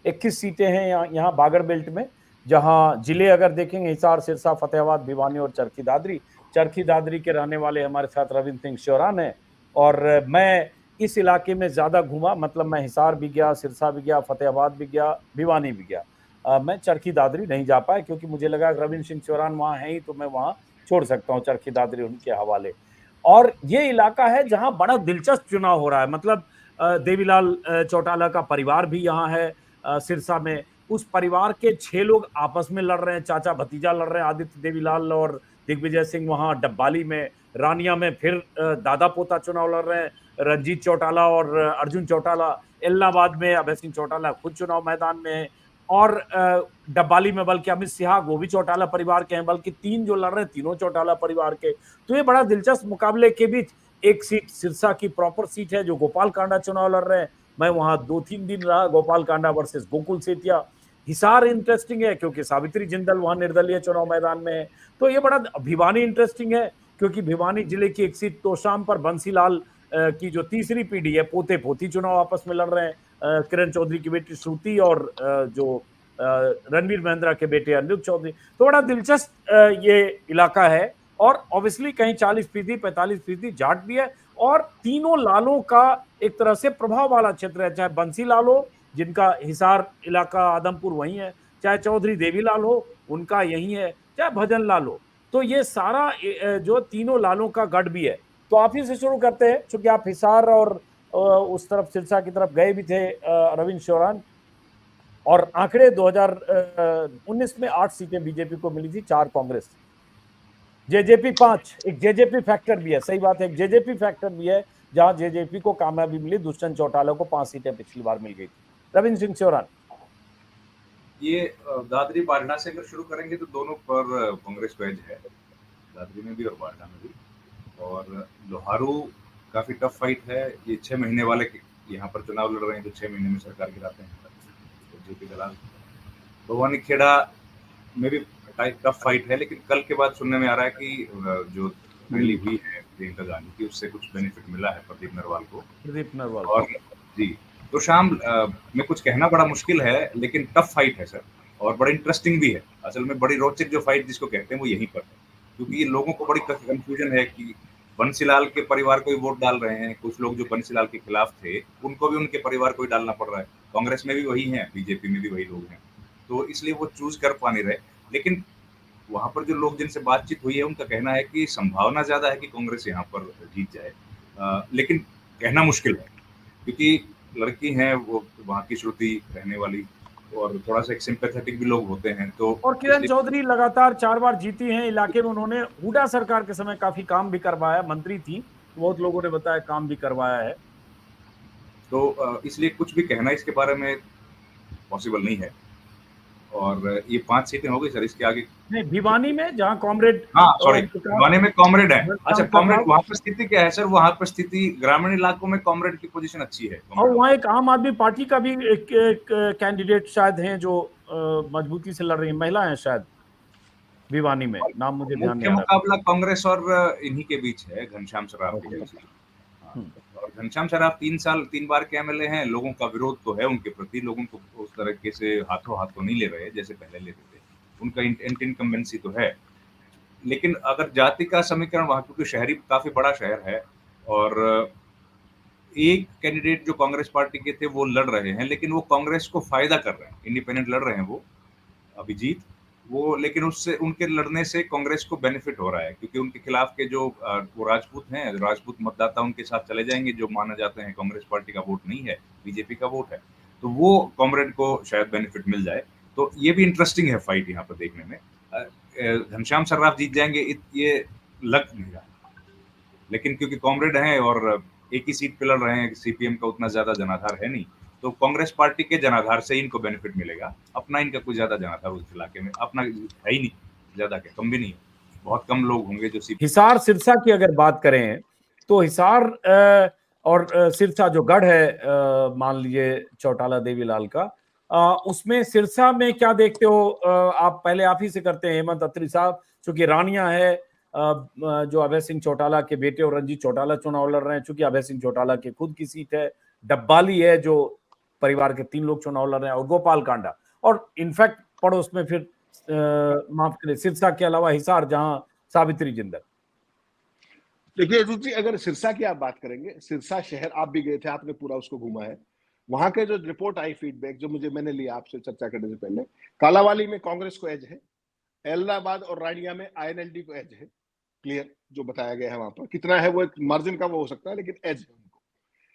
21 सीटें हैं यहाँ बागड़ बेल्ट में, जहां जिले अगर देखेंगे हिसार, सिरसा, फतेहाबाद, भिवानी और चरखी दादरी। चरखी दादरी के रहने वाले हमारे साथ रविंद्र सिंह श्योरान है। और मैं इस इलाके में ज्यादा घूमा, मतलब मैं हिसार भी गया, सिरसा भी गया, फतेहाबाद भी गया, भिवानी भी गया। मैं चरखी दादरी नहीं जा पाया क्योंकि मुझे लगा रविंद्र सिंह श्योरान वहां है ही तो मैं वहां छोड़ सकता हूँ चरखी दादरी उनके हवाले। और ये इलाका है जहां बड़ा दिलचस्प चुनाव हो रहा है, मतलब देवीलाल चौटाला का परिवार भी यहाँ है सिरसा में। उस परिवार के 6 लोग आपस में लड़ रहे हैं, चाचा भतीजा लड़ रहे हैं, आदित्य देवीलाल और दिग्विजय सिंह वहां डब्बाली में। रानिया में फिर दादा पोता चुनाव लड़ रहे हैं, रंजीत चौटाला और अर्जुन चौटाला। इलाहाबाद में अभय सिंह चौटाला खुद चुनाव मैदान में है। और डब्बाली में बल्कि अमित सिंह वो भी चौटाला परिवार के हैं, बल्कि 3 जो लड़ रहे हैं तीनों चौटाला परिवार के। तो ये बड़ा दिलचस्प मुकाबले के बीच एक सीट सिरसा की प्रॉपर सीट है जो गोपाल कांडा चुनाव लड़ रहे हैं। मैं वहां 2-3 दिन रहा, गोपाल कांडा वर्सेस गोकुल सेतिया। हिसार इंटरेस्टिंग है क्योंकि सावित्री जिंदल वहां निर्दलीय चुनाव मैदान में है। तो ये बड़ा भिवानी इंटरेस्टिंग है क्योंकि भिवानी जिले की एक सीट तोशाम पर बंसीलाल की जो तीसरी पीढ़ी है, पोते पोती चुनाव आपस में लड़ रहे हैं। किरण चौधरी की बेटी श्रुति और जो रणवीर महेंद्रा के बेटे अनिरुद्ध चौधरी। तो बड़ा दिलचस्प ये इलाका है। और ऑब्वियसली कहीं 40% 45% जाट भी है। और तीनों लालों का एक तरह से प्रभाव वाला क्षेत्र है, चाहे बंसी लाल हो जिनका हिसार इलाका आदमपुर वही है, चाहे चौधरी देवीलाल हो उनका यही है, चाहे भजन लाल हो। तो ये सारा जो तीनों लालों का गढ़ भी है। तो आप ही से शुरू करते हैं क्योंकि आप हिसार और उस तरफ सिरसा की तरफ गए भी थे रविंद्र श्योरान। और आंकड़े 2019 में 8 सीटें बीजेपी को मिली थी, 4 कांग्रेस, जेजेपी 5। एक जेजेपी फैक्टर भी है, सही बात है, एक जेजेपी फैक्टर भी है जहां जेजेपी को कामयाबी मिली। दुष्यंत चौटाला को 5 सीटें पिछली बार मिल गई थी। रविंद्र सिंह श्योरान, ये दादरी बारना से अगर शुरू करेंगे तो दोनों पर कांग्रेस वेज है, दादरी में भी और बारना में भी। और लोहारू काफी टफ फाइट है। ये 6 महीने वाले यहाँ पर चुनाव लड़ रहे हैं, तो 6 महीने में सरकार गिराते हैं जेपी दलाल। भवानी खेड़ा में भी टफ फाइट है, लेकिन कल के बाद सुनने में आ रहा है कि जो रैली हुई है प्रियंका गांधी की, उससे कुछ बेनिफिट मिला है प्रदीप नरवाल को। और जी, तो शाम में कुछ कहना बड़ा मुश्किल है, लेकिन टफ फाइट है सर, और बड़ा इंटरेस्टिंग भी है। असल में बड़ी रोचक जो फाइट जिसको कहते हैं वो यहीं पर है, क्योंकि लोगों को बड़ी कंफ्यूजन है कि बंसीलाल के परिवार को ही वोट डाल रहे हैं। कुछ लोग जो बंसीलाल के खिलाफ थे उनको भी उनके परिवार को ही डालना पड़ रहा है। कांग्रेस में भी वही है, बीजेपी में भी वही लोग हैं, तो इसलिए वो चूज कर पा नहीं रहे। लेकिन वहां पर जो लोग जिनसे बातचीत हुई है उनका कहना है कि संभावना ज्यादा है कि कांग्रेस यहाँ पर जीत जाए, लेकिन कहना मुश्किल है क्योंकि लड़की हैं वो, वहाँ की श्रुति रहने वाली, और थोड़ा सा एक सिंपैथेटिक भी लोग होते हैं। तो और किरण चौधरी लगातार 4 बार जीती हैं इलाके में। उन्होंने हुडा सरकार के समय काफी काम भी करवाया, मंत्री थी, बहुत लोगों ने बताया काम भी करवाया है। तो इसलिए कुछ भी कहना इसके बारे में पॉसिबल नहीं है। और ये 5 सीटें हो गई सर, इसके आगे नहीं, भिवानी में जहां कॉमरेड, हाँ सॉरी, भिवानी में कॉमरेड है। अच्छा, कॉमरेड वहां पर स्थिति क्या है सर? वहां पर स्थिति ग्रामीण इलाकों में कॉमरेड की पोजीशन अच्छी है, और वहाँ एक आम आदमी पार्टी का भी एक कैंडिडेट शायद हैं जो मजबूती से लड़ रही है, महिला है शायद भिवानी में, नाम मुझे ध्यान नहीं आ रहा। मुकाबला कांग्रेस और इन्हीं के बीच है, घनश्याम सराफ के बीच। और घनश्याम सराफ 3 बार के एमएलए हैं। लोगों का विरोध तो है उनके प्रति, लोगों को उस तरीके से हाथों हाथ तो नहीं ले रहे जैसे पहले लेते थे, उनका इनकम्बेंसी तो है। लेकिन अगर जाति का समीकरण वहां, क्योंकि शहरी काफी बड़ा शहर है, और एक कैंडिडेट जो कांग्रेस पार्टी के थे वो लड़ रहे हैं, लेकिन वो कांग्रेस को फायदा कर रहे हैं, इंडिपेंडेंट लड़ रहे हैं वो अभिजीत वो, लेकिन उससे उनके लड़ने से कांग्रेस को बेनिफिट हो रहा है, क्योंकि उनके खिलाफ के जो वो राजपूत हैं, राजपूत मतदाता उनके साथ चले जाएंगे, जो माना जाते हैं कांग्रेस पार्टी का वोट नहीं है, बीजेपी का वोट है, तो वो कांग्रेस को शायद बेनिफिट मिल जाए। तो ये भी इंटरेस्टिंग है फाइट यहाँ पर देखने में। घनश्याम सर्राफ जीत जाएंगे ये लग नहीं रहा, लेकिन क्योंकि कॉमरेड हैं और एक ही सीट पे लड़ रहे हैं, सीपीएम का उतना ज्यादा जनाधार है नहीं, तो कांग्रेस पार्टी के जनाधार से इनको बेनिफिट मिलेगा। अपना इनका कोई ज्यादा जनाधार उस इलाके में अपना है ही नहीं, ज्यादा क्या कम भी नहीं, बहुत कम लोग होंगे जो हिसार सिरसा की अगर बात करें तो हिसार और सिरसा जो गढ़ है, मान लीजिए चौटाला देवीलाल का, उसमें सिरसा में क्या देखते हो आप? पहले आप ही से करते हैं हेमंत अत्री साहब, चूंकि रानिया है जो अभय सिंह चौटाला के बेटे और रंजीत चौटाला चुनाव लड़ रहे हैं, चूंकि अभय सिंह चौटाला की खुद की सीट है। डब्बाली है जो परिवार के 3 लोग चुनाव लड़ रहे हैं, और गोपाल कांडा, और इनफैक्ट पड़ोस में फिर माफ करें सिरसा के अलावा हिसार, जहां सावित्री जिंदल। देखिए अजीत जी, अगर सिरसा की आप बात करेंगे, सिरसा शहर आप भी गए थे, आपने पूरा उसको घूमा है। वहां के जो रिपोर्ट आई, फीडबैक जो मैंने लिया आपसे चर्चा करने से पहले, कालावाली में कांग्रेस को एज है, एलनाबाद और रानिया में आईएनएलडी को एज है, क्लियर जो बताया गया है। वहां पर कितना है वो एक मार्जिन का वो हो सकता है, लेकिन एज है उनको।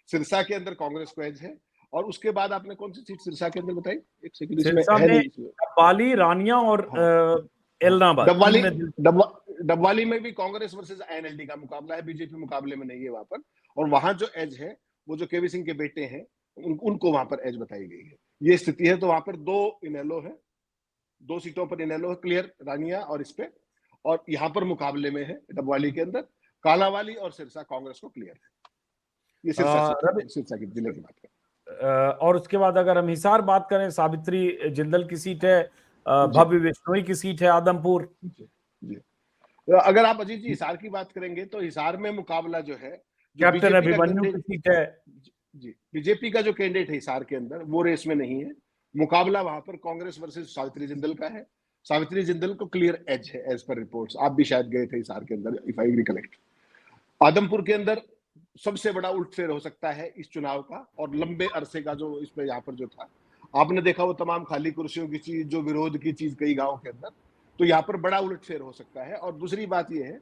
सिरसा के अंदर कांग्रेस को एज है। और उसके बाद आपने कौन सी सीट सिरसा के अंदर बताई? एक सेकंड, इसमें है नहीं, डब्बाली, रानिया और एलनाबाद। डबवाली में भी कांग्रेस वर्सेस आईएनएलडी का मुकाबला है, बीजेपी मुकाबले में नहीं है वहां पर। और वहां जो एज है वो जो केवी सिंह के बेटे हैं उनको वहां पर एज बताई गई है। ये स्थिति है। तो वहां पर 2 इनेलो है, 2 सीटों पर इनेलो है क्लियर, रानिया और इस पे। और यहाँ पर मुकाबले में है डबवाली के अंदर कालावाली और सिरसा कांग्रेस को क्लियर है। ये सिरसा की जिले की बात करें। और उसके बाद अगर हम हिसार बात करें, सावित्री जिंदल की सीट है, भव्य बिश्नोई की सीट है आदमपुर। जी। अगर आप अजीत जी हिसार की बात करेंगे तो हिसार में मुकाबला जो है, कैप्टन अभिमन्यु की सीट है जी, बीजेपी का जो कैंडिडेट है हिसार के अंदर वो रेस में नहीं है। मुकाबला वहां पर कांग्रेस वर्सेस सावित्री जिंदल का है। सावित्री जिंदल को क्लियर एज है एज पर रिपोर्ट्स। आप भी शायद गए थे हिसार के अंदर, इफ आई रिकलेक्ट। आदमपुर के अंदर सबसे बड़ा उल्टफेर हो सकता है इस चुनाव का, और लंबे अरसे का जो इसमें यहाँ पर जो था, आपने देखा वो तमाम खाली कुर्सियों की चीज, जो विरोध की चीज कई गांव के अंदर, तो यहाँ पर बड़ा उलटफेर हो सकता है। और दूसरी बात यह है,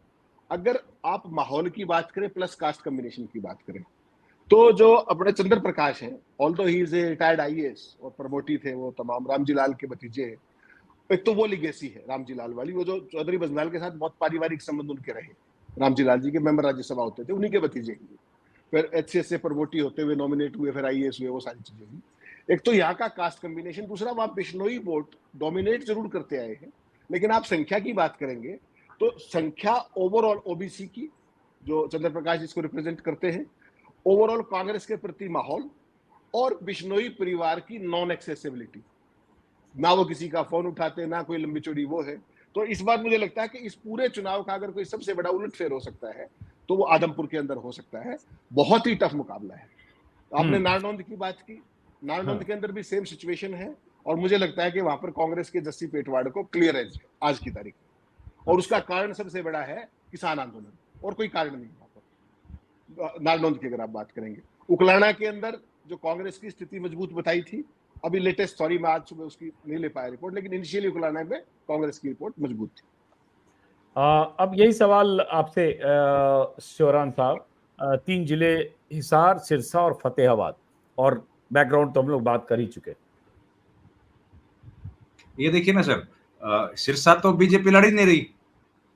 अगर आप माहौल की बात करें प्लस कास्ट कॉम्बिनेशन की बात करें, तो जो अपने चंद्र प्रकाश हैं, although he is a retired IAS और प्रमोटी थे वो तमाम, रामजी लाल के भतीजे हैं। एक तो वो लिगेसी है रामजी लाल वाली, वो जो चौधरी बंजनाल के साथ बहुत पारिवारिक संबंध उनके रहे। रामजी लाल जी के मेंबर राज्यसभा होते थे, उन्हीं के भतीजे हैं। फिर एचसीएस से प्रमोटी होते हुए नॉमिनेट हुए, फिर आईएएस हुए, वो सारी चीजें हुई। एक तो यहाँ का कास्ट कॉम्बिनेशन, दूसरा वहां बिश्नोई वोट डोमिनेट जरूर करते आए हैं, लेकिन आप संख्या की बात करेंगे तो संख्या ओवरऑल ओबीसी की, जो चंद्र प्रकाश जिसको रिप्रेजेंट करते हैं, ओवरऑल कांग्रेस के प्रति माहौल, और बिश्नोई परिवार की नॉन एक्सेसिबिलिटी, ना वो किसी का फोन उठाते, ना कोई लंबी चौड़ी वो है। तो इस बार मुझे लगता है कि इस पूरे चुनाव का अगर कोई सबसे बड़ा उलटफेर हो सकता है तो वो आदमपुर के अंदर हो सकता है। बहुत ही टफ मुकाबला है। आपने नारनौंद की बात की, नारनौंद के अंदर भी सेम सिचुएशन है, और मुझे लगता है कि वहां पर कांग्रेस के जस्सी पेटवाड़ को क्लियर एज है आज की तारीख में। और उसका कारण सबसे बड़ा है किसान आंदोलन, और कोई कारण नहीं वहां पर। नारनौंद की अगर आप बात करेंगे, उकलाना के अंदर जो कांग्रेस की स्थिति मजबूत बताई थी, अभी लेटेस्ट, सॉरी मैं आज सुबह उसकी नहीं ले पाया रिपोर्ट, लेकिन इनिशियली उकलाना में कांग्रेस की रिपोर्ट मजबूत थी। अब यही सवाल आपसे शिवराम साहब, 3 जिले हिसार, सिरसा और फतेहाबाद, और बैकग्राउंड तो हम लोग बात कर ही चुके। ये देखिए ना सर, सिरसा तो बीजेपी लड़ ही नहीं रही।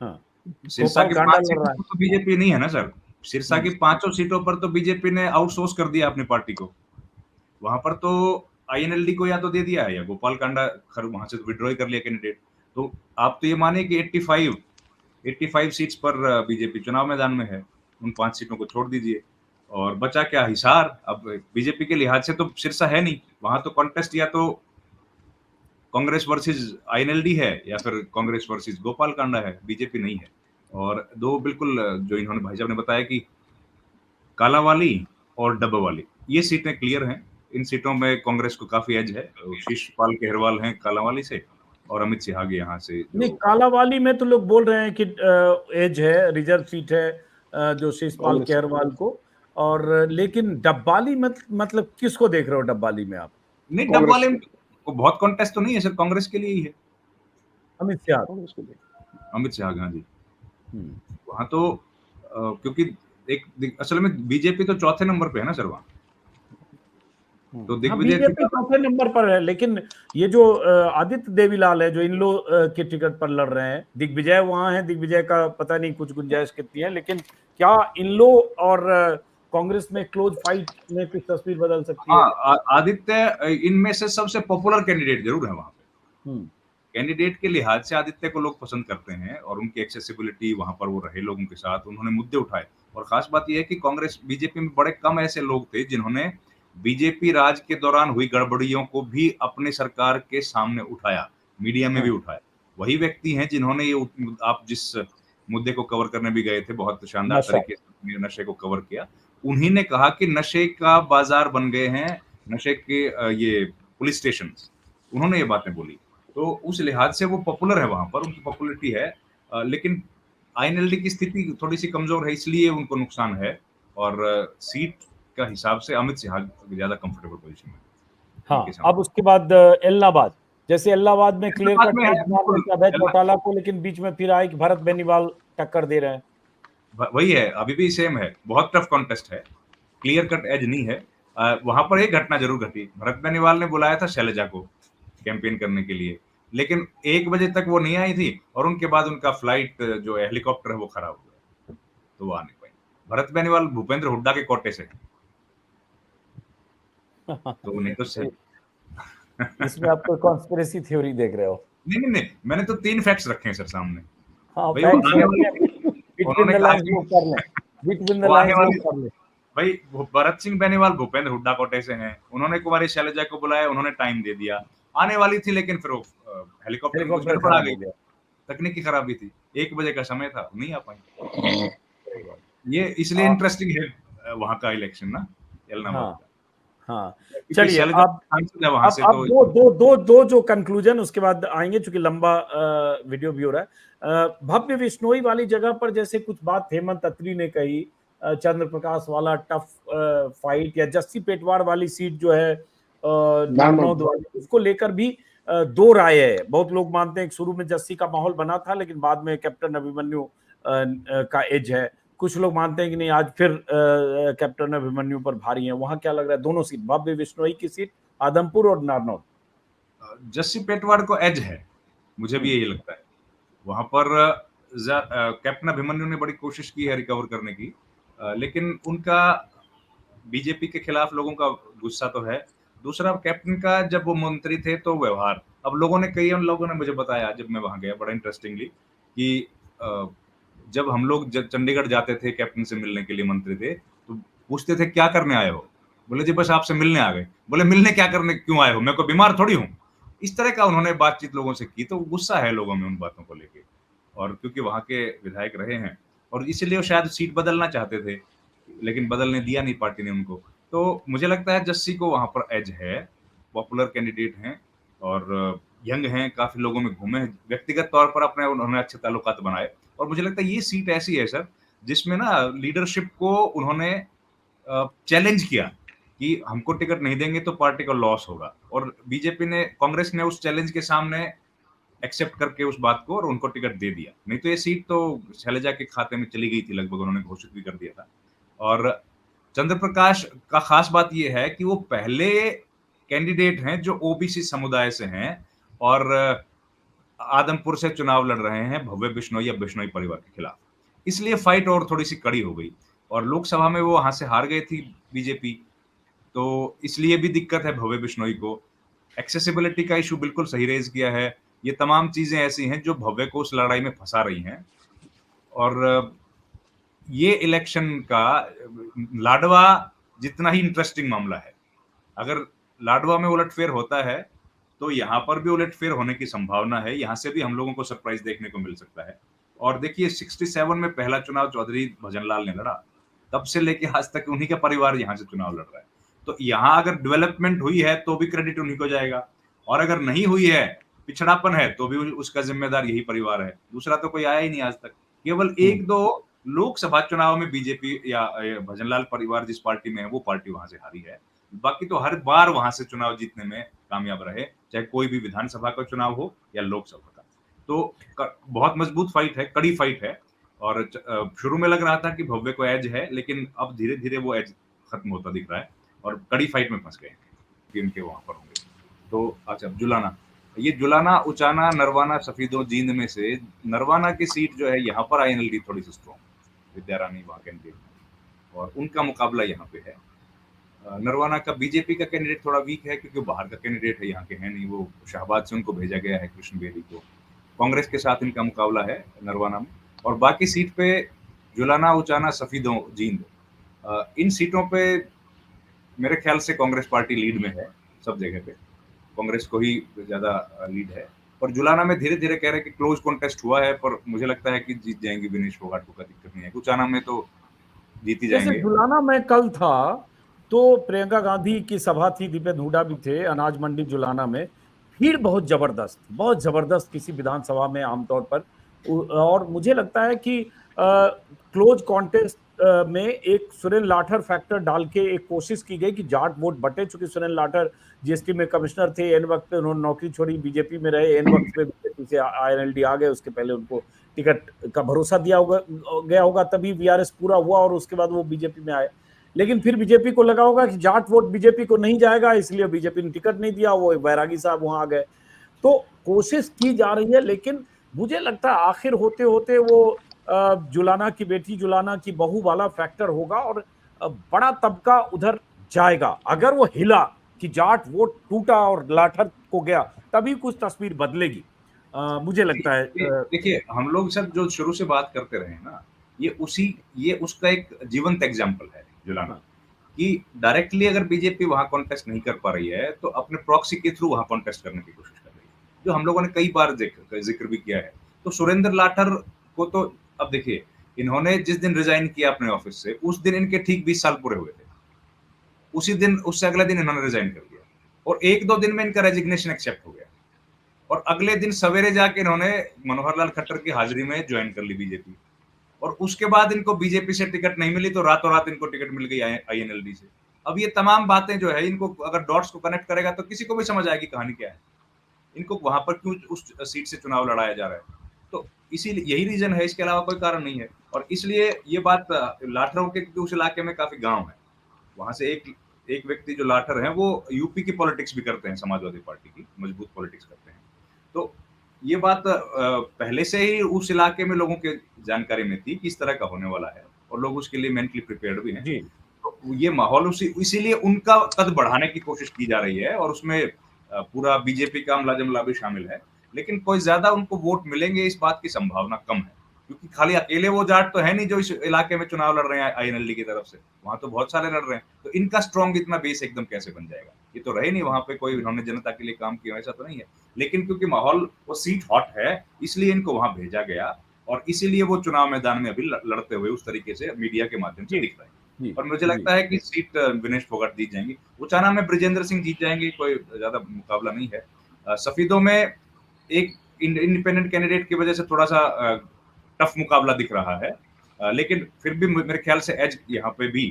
हाँ, सिरसा की 5 सीटों पर तो बीजेपी नहीं है ना सर। सिरसा की 5 सीटों पर तो बीजेपी ने आउटसोर्स कर दिया अपनी पार्टी को। वहां पर तो आईएनएलडी को या तो दे दिया है, या गोपाल कांडा वहां से विड्रॉ कर लिया कैंडिडेट। तो आप तो ये माने कि 85 सीट्स पर बीजेपी चुनाव मैदान में है। उन 5 सीटों को छोड़ दीजिए, और बचा क्या? हिसार। अब बीजेपी के लिहाज से तो सिरसा है नहीं, वहां तो कॉन्टेस्ट या तो कांग्रेस वर्सेस आईएनएलडी है, या फिर कांग्रेस वर्सेस गोपाल कांडा है, बीजेपी नहीं है। और 2 बिल्कुल जो इन्होंने भाई साहब ने बताया कि कालावाली और डब्बावाली, ये सीटें क्लियर हैं। इन सीटों में कांग्रेस को काफी एज है। शिशपाल केहरवाल हैं कालावाली से, और अमित सिहागे यहाँ से। नहीं, कालावाली में तो लोग बोल रहे हैं कि एज है, रिजर्व सीट है जो शिशपाल केहरवाल को, और लेकिन डब्बाली मतलब किसको देख रहे हो डब्बाली में आप? नहीं, डब्बाली में बहुत कॉन्टेस्ट तो नहीं है सर, कांग्रेस के लिए ही है। अमित सिहाग, हाँ जी। वहां तो क्योंकि एक असल में बीजेपी तो चौथे नंबर पे है ना सर वहां। तो दिग्विजय बीजेपी चौथे नंबर पर है, लेकिन ये जो आदित्य देवीलाल है जो इन लोग के टिकट पर लड़ रहे हैं, दिग्विजय वहां है। दिग्विजय का पता नहीं कुछ गुंजाइश कितनी है, लेकिन क्या इन लोग और कांग्रेस में क्लोज फाइट में कुछ तस्वीर बदल सकती है? हाँ, आदित्य इनमें से सबसे पॉपुलर कैंडिडेट जरूर है वहां पे। कैंडिडेट के लिहाज से आदित्य को लोग पसंद करते हैं, और उनकी एक्सेसिबिलिटी वहां पर वो रहे लोगों के साथ, उन्होंने मुद्दे उठाए। और खास बात यह है कि कांग्रेस बीजेपी में बड़े कम ऐसे लोग थे जिन्होंने बीजेपी राज के दौरान हुई गड़बड़ियों को भी अपने सरकार के सामने उठाया, मीडिया में भी उठाया। वही व्यक्ति हैं जिन्होंने ये, आप जिस मुद्दे को कवर करने भी गए थे, बहुत शानदार तरीके से नशे को कवर किया। उन्हीं ने कहा कि नशे का बाजार बन गए हैं नशे के ये पुलिस स्टेशन, उन्होंने ये बातें बोली। तो उस लिहाज से वो पॉपुलर है वहां पर, उनकी पॉपुलरिटी है। लेकिन आईएनएलडी की स्थिति थोड़ी सी कमजोर है, इसलिए उनको नुकसान है। और सीट का हिसाब से अमित शाह ज्यादा कंफर्टेबल पोजीशन में हाँ, अब उसके बाद इलाहाबाद, जैसे इलाहाबाद में क्लियर इलाहाबाद कट में है, इस्तेमाल बिल्कुल। किया अवैध घोटाला को, लेकिन बीच में फिर आए कि भरत बेनीवाल टक्कर दे रहे हैं। वही है, अभी भी सेम है, बहुत टफ कॉन्टेस्ट है, क्लियर कट एज नहीं है। वहां पर एक घटना जरूर घटी, भरत बेनीवाल ने बुलाया था शैलजा को कैंपेन करने के लिए, लेकिन 1 बजे तक वो नहीं आई थी, और उनके बाद उनका फ्लाइट जो है हेलीकॉप्टर है वो खराब हो गया, तो वो आ नहीं पाई। भरत बेनीवाल भूपेंद्र हुड्डा के कोटे से है, तो नहीं तो इसमें आप कोई कॉन्स्पिरेसी थ्योरी देख रहे हो? नहीं, मैंने तो 3 फैक्ट्स रखे हैं सर सामने। हाँ, भाई वो आने वाले बिटवीन द लाइंस वो कर ले, बिटवीन द वो आने लाइंस वाली वो कर ले। भाई भरत सिंह बेनीवाल भूपेंद्र हुड्डा कोटे से हैं, उन्होंने कुमारी शैलजा को बुलाया, उन्होंने टाइम दे दिया, आने वाली थी, लेकिन फिर वो हेलीकॉप्टर में कुछ गड़बड़ आ गई, तकनीकी खराबी थी, 1 बजे का समय था, नहीं आ पाई। ये इसलिए इंटरेस्टिंग है वहां का इलेक्शन ना, इलाहाबाद का। हाँ, चलिए अब वहां से तो दो जो कंक्लूजन, उसके बाद आएंगे, चूंकि लंबा वीडियो भी हो रहा है। भव्य बिश्नोई वाली जगह पर जैसे कुछ बात हेमंत अत्री ने कही, चंद्र प्रकाश वाला टफ फाइट, या जस्सी पेटवाड़ वाली सीट जो है नारनौद वाली, उसको लेकर भी दो राय है। बहुत लोग मानते हैं कि शुरू में जस्सी का माहौल बना था, लेकिन बाद में कैप्टन अभिमन्यु का एज है। कुछ लोग मानते हैं कि नहीं, आज फिर कैप्टन अभिमन्यु पर भारी है। वहां क्या लग रहा है, दोनों सीट, भव्य बिश्नोई की सीट, आदमपुर और नारनौद? जस्सी पेटवाड़ को एज है, मुझे भी यही लगता है। वहां पर कैप्टन अभिमन्यु ने बड़ी कोशिश की है रिकवर करने की, लेकिन उनका बीजेपी के खिलाफ लोगों का गुस्सा तो है। दूसरा, कैप्टन का जब वो मंत्री थे तो व्यवहार, अब कई लोगों ने मुझे बताया जब मैं वहां गया बड़ा इंटरेस्टिंगली, कि जब हम लोग चंडीगढ़ जाते थे कैप्टन से मिलने के लिए, मंत्री थे, तो पूछते थे क्या करने आए हो, बोले जी बस आपसे मिलने आ गए। बोले मिलने क्या करने क्यों आए हो, मैं कोई बीमार थोड़ी हूँ। इस तरह का उन्होंने बातचीत लोगों से की, तो गुस्सा है लोगों में उन बातों को लेके। और क्योंकि वहां के विधायक रहे हैं, और इसलिए वो शायद सीट बदलना चाहते थे, लेकिन बदलने दिया नहीं पार्टी ने उनको। तो मुझे लगता है जस्सी को वहां पर एज है, पॉपुलर कैंडिडेट हैं, और यंग हैं, काफी लोगों में घूमे हैं, व्यक्तिगत तौर पर अपने उन्होंने अच्छे ताल्लुकात बनाए। और मुझे लगता है ये सीट ऐसी है सर, जिसमें ना लीडरशिप को उन्होंने चैलेंज किया कि हमको टिकट नहीं देंगे तो पार्टी का लॉस होगा, और बीजेपी ने, कांग्रेस ने उस चैलेंज के सामने एक्सेप्ट करके उस बात को और उनको टिकट दे दिया। नहीं तो ये सीट तो शैलजा के खाते में चली गई थी लगभग, उन्होंने घोषित भी कर दिया था। और चंद्र प्रकाश का खास बात यह है कि वो पहले कैंडिडेट हैं जो ओबीसी समुदाय से हैं, और आदमपुर से चुनाव लड़ रहे हैं भव्य बिश्नोई या बिश्नोई परिवार के खिलाफ, इसलिए फाइट और थोड़ी सी कड़ी हो गई। और लोकसभा में वो वहां से हार गई थी बीजेपी, तो इसलिए भी दिक्कत है भव्य बिश्नोई को। एक्सेसिबिलिटी का इशू बिल्कुल सही रेज किया है, ये तमाम चीजें ऐसी हैं जो भव्य को उस लड़ाई में फंसा रही हैं। और ये इलेक्शन का लाडवा जितना ही इंटरेस्टिंग मामला है, अगर लाडवा में उलटफेर होता है तो यहाँ पर भी उलटफेर होने की संभावना है, यहाँ से भी हम लोगों को सरप्राइज देखने को मिल सकता है। और देखिए 67 में पहला चुनाव चौधरी भजनलाल ने लड़ा, तब से लेके आज तक उन्हीं का परिवार यहाँ से चुनाव लड़ रहा है। तो यहाँ अगर डेवलपमेंट हुई है तो भी क्रेडिट उन्हीं को जाएगा, और अगर नहीं हुई है, पिछड़ापन है, तो भी उसका जिम्मेदार यही परिवार है। दूसरा तो कोई आया ही नहीं आज तक। केवल 1-2 लोकसभा चुनाव में बीजेपी या भजनलाल परिवार जिस पार्टी में है वो पार्टी वहां से हारी है, बाकी तो हर बार वहां से चुनाव जीतने में कामयाब रहे, चाहे कोई भी विधानसभा का चुनाव हो या लोकसभा का। तो बहुत मजबूत फाइट है, कड़ी फाइट है। और शुरू में लग रहा था कि भव्य को एज है, लेकिन अब धीरे धीरे वो एज खत्म होता दिख रहा है, और कड़ी फाइट में फंस गए कि इनके वहां पर होंगे। तो अच्छा, जुलाना, ये जुलाना, उचाना, नरवाना, सफीदों, जींद में से नरवाना की सीट जो है यहाँ पर आईएनएलडी थोड़ी सी स्ट्रॉन्ग, विद्या रानी वहां कैंडिडेट, और उनका मुकाबला यहाँ पे है। नरवाना का बीजेपी का कैंडिडेट थोड़ा वीक है, क्योंकि बाहर का कैंडिडेट है, यहाँ के हैं नहीं, वो शाहबाद से उनको भेजा गया है, कृष्ण बेदी को। कांग्रेस के साथ इनका मुकाबला है नरवाना में। और बाकी सीट पे जुलाना, उचाना, सफीदों, जींद, इन सीटों पे मेरे ख्याल से कांग्रेस पार्टी लीड में है, सब जगह पे कांग्रेस को ही ज्यादा लीड है। और जुलाना में धीरे धीरे कह रहे हैं कि क्लोज कॉन्टेस्ट हुआ है, पर मुझे लगता है कि जीत जाएंगे विनेश फोगाट को, का दिक्कत नहीं है। उचाना में तो जीत ही जाएंगे। जुलाना में कल था तो प्रियंका गांधी की सभा थी, दीपेंद्र हुड्डा भी थे, अनाज मंडी जुलाना में। भीड़ बहुत जबरदस्त किसी विधानसभा में आमतौर पर। और मुझे लगता है कि क्लोज कॉन्टेस्ट में एक सुरेंद्र लाठर फैक्टर डाल के एक कोशिश की गई कि जाट वोट बटे, चूंकि सुरेंद्र लाठर जीएसटी में कमिश्नर थे, एन वक्त पे उन्होंने नौकरी छोड़ी, बीजेपी में रहे, एन वक्त पे बीजेपी से आईएनएलडी आ गए, उसके पहले उनको टिकट का भरोसा दिया गया होगा, तभी वीआरएस पूरा हुआ और उसके बाद वो बीजेपी में आए। लेकिन फिर बीजेपी को लगा होगा कि जाट वोट बीजेपी को नहीं जाएगा, इसलिए बीजेपी ने टिकट नहीं दिया, वो बैरागी साहब वहां आ गए। तो कोशिश की जा रही है, लेकिन मुझे लगता है आखिर होते होते वो जुलाना की बेटी, जुलाना की बहू वाला फैक्टर होगा और बड़ा तबका उधर जाएगा। अगर वो हिला कि जाट वोट टूटा और लाठर को गया, तभी कुछ तस्वीर बदलेगी, मुझे लगता है। देखिए, हम लोग सब जो शुरू से बात करते रहे ना, ये उसका एक जीवंत एग्जाम्पल है जुलाना, कि डायरेक्टली अगर बीजेपी वहां कॉन्टेस्ट नहीं कर पा रही है तो अपने प्रॉक्सी के थ्रू वहां कॉन्टेस्ट करने की कोशिश कर रही है, जो हम लोगों ने कई बार जिक्र भी किया है। तो सुरेंद्र लाठर को तो अब देखिए, इन्होंने जिस दिन रिजाइन किया अपने ऑफिस से, उस दिन इनके ठीक 20 साल पूरे हुए थे। उसी दिन, उससे अगले दिन इन्होंने रिजाइन कर दिया और 1-2 दिन में इनका रेजिग्नेशन एक्सेप्ट हो गया और अगले दिन सवेरे जाके इन्होंने मनोहर लाल खट्टर की हाजिरी में ज्वाइन कर ली बीजेपी। और उसके बाद इनको बीजेपी से टिकट नहीं मिली तो रातों रात इनको टिकट मिल गई आईएनएलडी से। अब ये तमाम बातें जो है, इनको अगर डॉट्स को कनेक्ट करेगा तो किसी को भी समझ आएगी कहानी क्या है, इनको वहां पर क्यों उस सीट से चुनाव लड़ाया जा रहा है। तो इसीलिए यही रीजन है, इसके अलावा कोई कारण नहीं है। और इसलिए ये बात लाठरों के उस इलाके में काफी गांव है, वहां से एक व्यक्ति जो लाठर है वो यूपी की पॉलिटिक्स भी करते हैं, समाजवादी पार्टी की मजबूत पॉलिटिक्स करते हैं। तो ये बात पहले से ही उस इलाके में लोगों के जानकारी में थी कि इस तरह का होने वाला है और लोग उसके लिए मेंटली प्रिपेयर्ड भी हैं। तो ये माहौल इसीलिए उनका कद बढ़ाने की कोशिश की जा रही है और उसमें पूरा बीजेपी का अमला जमला भी शामिल है। लेकिन कोई ज्यादा उनको वोट मिलेंगे इस बात की संभावना कम है, क्योंकि खाली अकेले वो जाट तो है नहीं जो इस इलाके में चुनाव लड़ रहे हैं आईएनएलडी की तरफ से, वहां तो बहुत सारे लड़ रहे हैं। तो इनका स्ट्रॉन्ग इतना बेस एकदम कैसे बन जाएगा? ये तो रहे नहीं वहां पे कोई, इन्होंने जनता के लिए काम किया, ऐसा तो नहीं है। लेकिन क्योंकि माहौल, वो सीट हॉट है, इसलिए इनको वहां भेजा गया और इसीलिए वो चुनाव मैदान में अभी लड़ते हुए उस तरीके से मीडिया के माध्यम से दिख रहे हैं। और मुझे लगता है कि सीट विनेश फोगाट जीत जाएंगी। उचाना में ब्रिजेंद्र सिंह जीत जाएंगे, कोई ज्यादा मुकाबला नहीं है। सफीदों में एक इंडिपेंडेंट कैंडिडेट की वजह से थोड़ा सा टफ मुकाबला दिख रहा है, लेकिन फिर भी मेरे ख्याल से एज यहाँ पे भी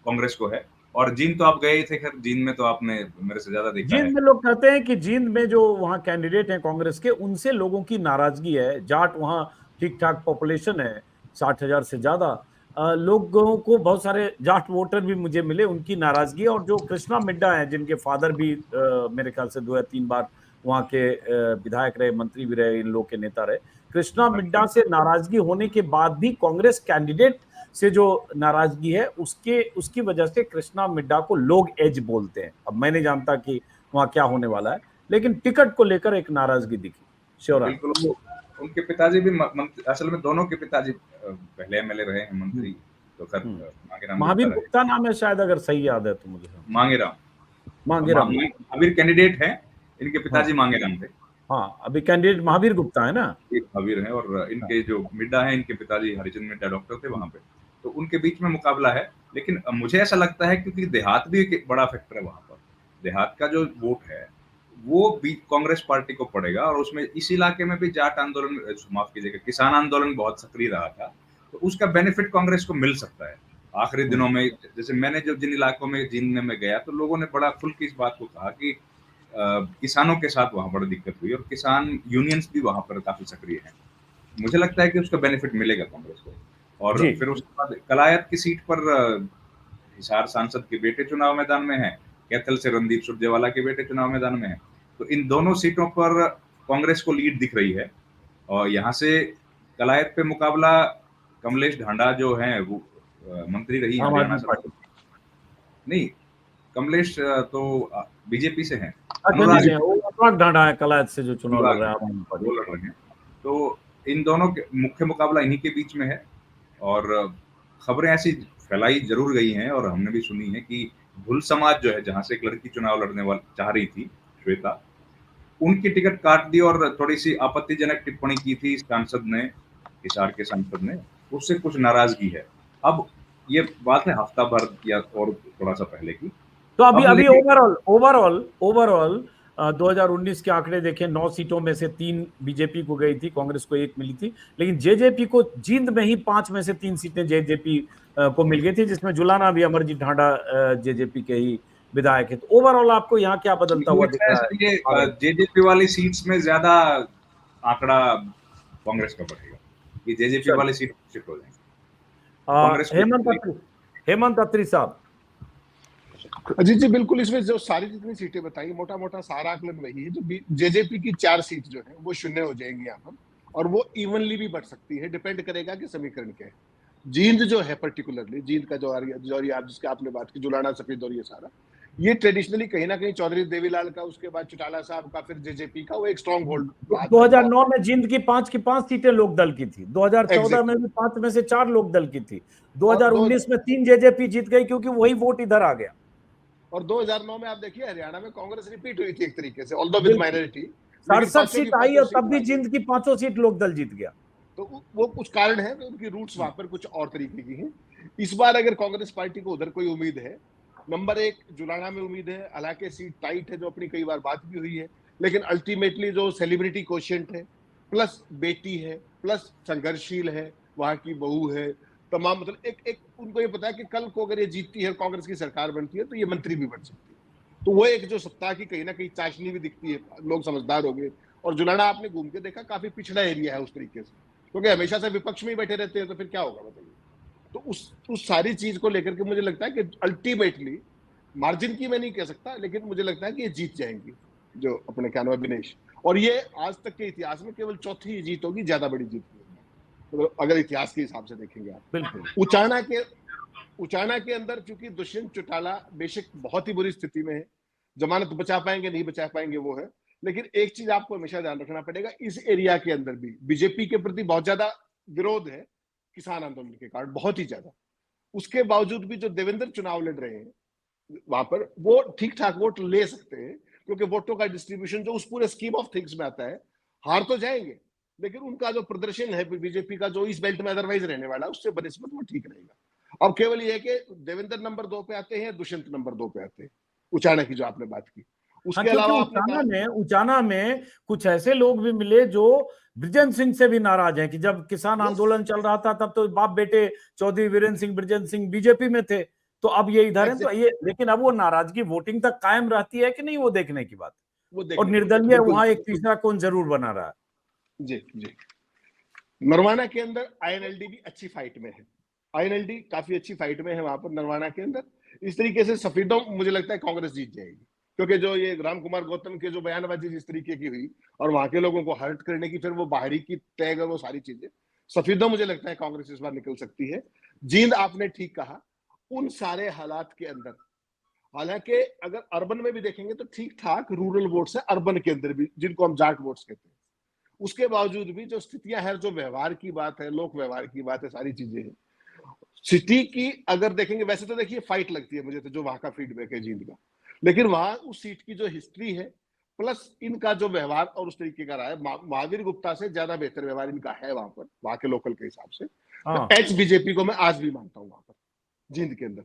कांग्रेस को है। और जींद तो आप गए ही थे, खैर जींद में तो आपने मेरे से ज्यादा देखा है। जींद में लोग कहते हैं कि जींद में जो वहाँ कैंडिडेट हैं कांग्रेस के, उनसे लोगों की नाराजगी है। जाट वहाँ ठीक ठाक पॉपुलेशन है, 60,000 से ज्यादा लोगों को, बहुत सारे जाट वोटर भी मुझे मिले, उनकी नाराजगी। और जो कृष्णा मिड्डा हैं, जिनके फादर भी मेरे ख्याल से 2 या 3 बार वहाँ के विधायक रहे, मंत्री भी रहे, इन लोग के नेता रहे, कृष्णा मिड्डा से नाराजगी होने के बाद भी कांग्रेस कैंडिडेट से जो नाराजगी है, उसकी वजह से कृष्णा मिड्डा को लोग एज बोलते हैं। अब मैं नहीं जानता कि वहां क्या होने वाला है, लेकिन टिकट को लेकर एक नाराजगी दिखी। श्योर, बिल्कुल। उनके पिताजी भी असल में दोनों के पिताजी पहले एमएलए रहे हैं, मंत्री। तो महावीर गुप्ता नाम है शायद, अगर सही याद है तो मुझे। मांगेराम महावीर कैंडिडेट है, इनके पिताजी मांगेराम थे। हाँ, अभी कैंडिडेट महावीर गुप्ता है ना, एक महावीर है। और इनके जो मिड्डा है, इनके पिताजी हरिचंद मिड्डा डॉक्टर थे वहां पे, तो उनके बीच में मुकाबला है। लेकिन मुझे ऐसा लगता है क्योंकि देहात भी एक बड़ा फैक्टर है वहां पर, देहात का जो वोट है वो भी कांग्रेस पार्टी को पड़ेगा। और उसमें इस इलाके में भी जाट आंदोलन, माफ कीजिएगा, किसान आंदोलन बहुत सक्रिय रहा था, तो उसका बेनिफिट कांग्रेस को मिल सकता है आखिरी दिनों में। जैसे मैंने जो जिन इलाकों में जींद में गया, तो लोगों ने बड़ा खुल के इस बात को कहा कि किसानों के साथ वहां बड़ी दिक्कत हुई और किसान यूनियंस भी वहां पर काफी सक्रिय हैं। मुझे लगता है कि उसका बेनिफिट मिलेगा कांग्रेस को। और फिर उसके बाद कलायत की सीट पर हिसार सांसद के बेटे चुनाव मैदान में है, कैथल से रणदीप सुरजेवाला के बेटे चुनाव मैदान में है। तो इन दोनों सीटों पर कांग्रेस को लीड दिख रही है। और यहाँ से कलायत पे मुकाबला कमलेश ढांडा जो है, वो मंत्री रही हरियाणा से, नहीं कमलेश तो बीजेपी से हैं, अनुराग ढांडा है कलायत से जो चुनाव लड़ रहे हैं। तो इन दोनों के मुख्य मुकाबला इन्हीं के बीच में है। और खबरें ऐसी फैलाई जरूर गई हैं और हमने भी सुनी है कि भुल समाज जो है, जहां से एक लड़की चुनाव लड़ने वाली चाह रही थी, श्वेता, उनकी टिकट काट दी और थोड़ी सी आपत्तिजनक टिप्पणी की थी सांसद ने, हिसार के सांसद ने, उससे कुछ नाराजगी है। अब ये बात है हफ्ता भर या और थोड़ा सा पहले की। तो अभी अब अभी लेकिन ओवरऑल 2019 के आंकड़े देखें, 9 सीटों में से 3 बीजेपी को गई थी, कांग्रेस को 1 मिली थी, लेकिन जेजेपी को जींद में ही 5 में से 3 सीटें जेजेपी को मिल गई थी, जिसमें जुलाना भी अमरजीत ढांडा जेजेपी के ही विधायक है। तो ओवरऑल आपको यहाँ क्या बदलता हुआ दिख रहा है? ये जेजेपी वाली सीट्स में ज्यादा आंकड़ा कांग्रेस का बढ़ेगा, ये जेजेपी वाली सीट शिफ्ट हो जाएंगे कांग्रेस को। हेमंत अत्री साहब। अजीत जी बिल्कुल, इसमें जो सारी जितनी सीटें बताई मोटा मोटा सारा आकलन वही है। जो जेजेपी की 4 सीट जो है वो शून्य हो जाएंगी यहाँ पर, और वो इवनली भी बढ़ सकती है, डिपेंड करेगा कि समीकरण क्या है। जींद जो है पर्टिकुलरली, जींद का जो आप जिसके आपने बात की, जुलाना, सफेद और ये सारा, ये ट्रेडिशनली कहीं ना कहीं चौधरी देवीलाल का, उसके बाद चौटाला साहब का, फिर जेजेपी का वो एक स्ट्रॉन्ग होल्ड। 2009 में जींद की 5 सीटें लोकदल की थी, 2014 में भी 5 में से 4 लोकदल की थी, 2019 में 3 जेजेपी जीत गई क्योंकि वही वोट इधर आ गया। और 2009 में आप देखिए हरियाणा में कांग्रेस रिपीट हुई थी एक तरीके से, ऑल्दो विद माइनॉरिटी, 67 सीट आई और तब भी जींद की 5 सीट लोकदल जीत गया। तो वो कुछ कारण है, तो उनकी रूट्स वहां पर कुछ और तरीके की हैं। इस बार अगर कांग्रेस पार्टी को उधर कोई उम्मीद है, नंबर 1 जुलाना में उम्मीद है, हालांकि सीट टाइट है, जो अपनी कई बार बात भी हुई है, लेकिन अल्टीमेटली जो सेलिब्रिटी क्वोशिएंट है, प्लस बेटी है, प्लस संघर्षशील है, वहां की बहू है, तमाम, मतलब एक उनको ये पता है कि कल को अगर ये जीतती है, कांग्रेस की सरकार बनती है, तो ये मंत्री भी बन सकती है। तो वो एक जो सत्ता की कहीं ना कहीं चाशनी भी दिखती है, लोग समझदार हो गए। और जुलाना आपने घूम के देखा, काफी पिछड़ा एरिया है उस तरीके से, क्योंकि हमेशा से विपक्ष में ही बैठे रहते हैं, तो फिर क्या होगा बताइए। तो उस सारी चीज को लेकर के मुझे लगता है कि अल्टीमेटली, मार्जिन की मैं नहीं कह सकता, लेकिन मुझे लगता है कि ये जीत जाएंगी, जो अपने क्या नाम है विनेश, और ये आज तक के इतिहास में केवल चौथी जीत होगी, ज्यादा बड़ी जीत होगी, तो अगर इतिहास के हिसाब से देखेंगे आप। बिल्कुल। उचाना के अंदर चूंकि दुष्यंत चौटाला बेशक बहुत ही बुरी स्थिति में है, जमानत बचा पाएंगे नहीं बचा पाएंगे वो है, लेकिन एक चीज आपको हमेशा ध्यान रखना पड़ेगा, इस एरिया के अंदर भी बीजेपी के प्रति बहुत ज्यादा विरोध है, किसान आंदोलन के कारण बहुत ही ज्यादा। उसके बावजूद भी जो देवेंद्र चुनाव लड़ रहे हैं वहां पर, वो ठीक ठाक वोट ले सकते हैं, क्योंकि वोटों का डिस्ट्रीब्यूशन जो उस पूरे स्कीम ऑफ थिंग्स में आता है, हार तो जाएंगे, लेकिन उनका जो प्रदर्शन है बीजेपी का, जो इस बेल्ट में अदरवाइज रहने वाला, उससे बनिस्बत वो ठीक रहेगा। अब केवल ये है कि देवेंद्र नंबर 2 पे आते हैं, दुष्यंत नंबर 2 पे आते हैं, उचाना की जो आपने बात की। उसके अलावा उचाना में कुछ ऐसे लोग भी मिले जो बृजेंद्र सिंह से भी नाराज हैं कि जब किसान आंदोलन चल रहा था तब तो बाप बेटे चौधरी वीरेंद्र सिंह, बृजेंद्र सिंह बीजेपी में थे, तो अब ये इधर है, तो ये, लेकिन अब वो नाराजगी वोटिंग तक कायम रहती है कि नहीं, वो देखने की बात। और निर्दलीय वहां एक तीसरा कौन जरूर बना रहा है। जी नरवाना के अंदर आईएनएलडी भी अच्छी फाइट में है, आईएनएलडी काफी अच्छी फाइट में है वहां पर नरवाना के अंदर। इस तरीके से सफेदों मुझे लगता है कांग्रेस जीत जाएगी, क्योंकि जो ये राम कुमार गौतम के जो बयानबाजी जिस तरीके की हुई, और वहां के लोगों को हर्ट करने की, फिर वो बाहरी की टैग और वो सारी चीजें, सफेदों मुझे लगता है कांग्रेस इस बार निकल सकती है। जींद आपने ठीक कहा, उन सारे हालात के अंदर, हालांकि अगर अर्बन में भी देखेंगे तो ठीक ठाक रूरल वोट्स है, अर्बन के अंदर भी जिनको हम जाट वोट्स कहते हैं, उसके बावजूद भी जो स्थितियां हैं, जो व्यवहार की बात है, लोक व्यवहार की बात है, सारी चीजें हैं सिटी की अगर देखेंगे, वैसे तो देखिए फाइट लगती है मुझे तो, जो वहां का फीडबैक है जींद का, लेकिन वहां उस सीट की जो हिस्ट्री है, प्लस इनका जो व्यवहार और उस तरीके का रहा है, महावीर गुप्ता से ज्यादा बेहतर व्यवहार इनका है वहां पर, वहां के लोकल के हिसाब से, तो एच बीजेपी को मैं आज भी मानता हूं वहां पर जींद के अंदर।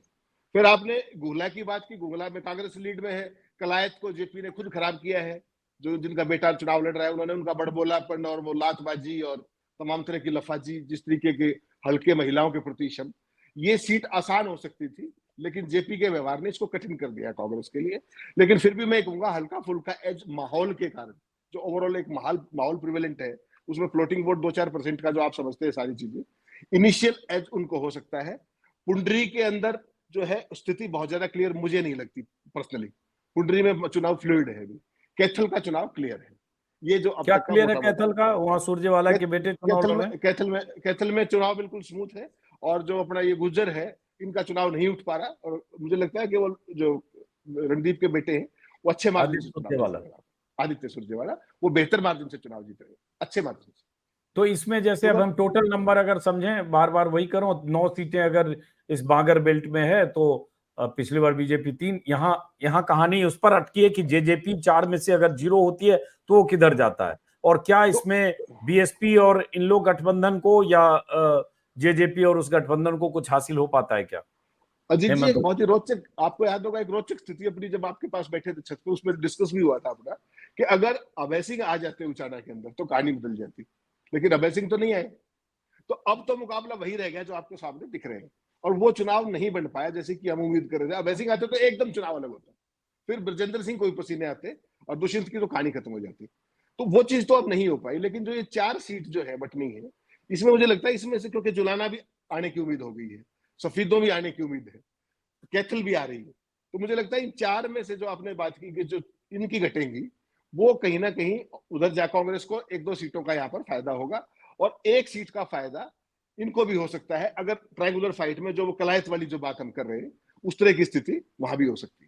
फिर आपने गुगला की बात की, गुगला में कांग्रेस लीड में है, कलायत को जेपी ने खुद खराब किया है, जो जिनका बेटा चुनाव लड़ रहा है, उन्होंने उनका बड़बोलापन और वो लातबाजी और तमाम तरह की लफाजी, जिस तरीके के हल्के महिलाओं के प्रति शब्द, ये सीट आसान हो सकती थी, लेकिन जेपी के व्यवहार ने इसको कठिन कर दिया कांग्रेस के लिए। लेकिन फिर भी मैं कहूंगा हल्का फुल्का एज माहौल के कारण, जो ओवरऑल एक माहौल प्रिवेलेंट है, उसमें फ्लोटिंग वोट 2-4% का जो आप समझते हैं सारी चीजें, इनिशियल एज उनको हो सकता है। पुंडरी के अंदर जो है स्थिति बहुत ज्यादा क्लियर मुझे नहीं लगती पर्सनली, पुंडरी में चुनाव फ्लूइड है अभी, कैथल का चुनाव क्लियर है। ये जो अब क्या तक क्लियर है कैथल का, वहां सूरजेवाला के बेटे चुनाव कैथल में चुनाव बिल्कुल स्मूथ है, और जो अपना ये गुज्जर है, इनका चुनाव नहीं उठ पा रहा, और मुझे लगता है कि वो जो रणदीप के बेटे हैं वो अच्छे मार्जिन से चुनाव, आदित्य सुरजेवाला, वो बेहतर मार्जिन से चुनाव जीत रहे हैं, अच्छे मार्जिन से। तो इसमें जैसे अब हम टोटल नंबर अगर समझें, बार बार वही करो, 9 सीटें अगर इस बागर बेल्ट में है, तो पिछली बार बीजेपी 3, यहाँ कहानी उस पर अटकी है कि जेजेपी 4 में से अगर 0 होती है तो वो किधर जाता है, और क्या इसमें बीएसपी और इन लोग गठबंधन को या जेजेपी और उस गठबंधन को कुछ हासिल हो पाता है क्या? अजीत जी, एक हेमंत, बहुत ही रोचक, आपको याद होगा एक रोचक स्थिति अपनी जब आपके पास बैठे थे छत पे, उसमें डिस्कस भी हुआ था अपना कि अगर अभय सिंह आ जाते उचाना के अंदर तो कहानी बदल जाती, लेकिन अभय सिंह तो नहीं आए। तो अब तो मुकाबला वही रह गया जो आपके सामने दिख रहे हैं, और वो चुनाव नहीं बन पाया जैसे कि हम उम्मीद कर रहे थे। अभय सिंह आते तो एकदम चुनाव अलग होता, फिर ब्रजेंद्र सिंह कोई पसीने आते और दुष्यंत की तो कहानी खत्म हो जाती। तो वो चीज तो अब नहीं हो पाई। लेकिन जो ये 4 सीट जो है बटनी है, इसमें मुझे लगता है इसमें से क्योंकि जुलाना भी आने की उम्मीद हो गई है, सफीदों भी आने की उम्मीद है, कैथल भी आ रही है, तो मुझे लगता है इन 4 में से जो आपने बात की कि जो इनकी घटेंगी, वो कहीं ना कहीं उधर जा कांग्रेस को 1-2 सीटों का यहाँ पर फायदा होगा, और 1 सीट का फायदा इनको भी हो सकता है अगर ट्रायंगुलर फाइट में जो वो कलायत वाली जो बात हम कर रहे हैं, उस तरह की स्थिति वहां भी हो सकती है।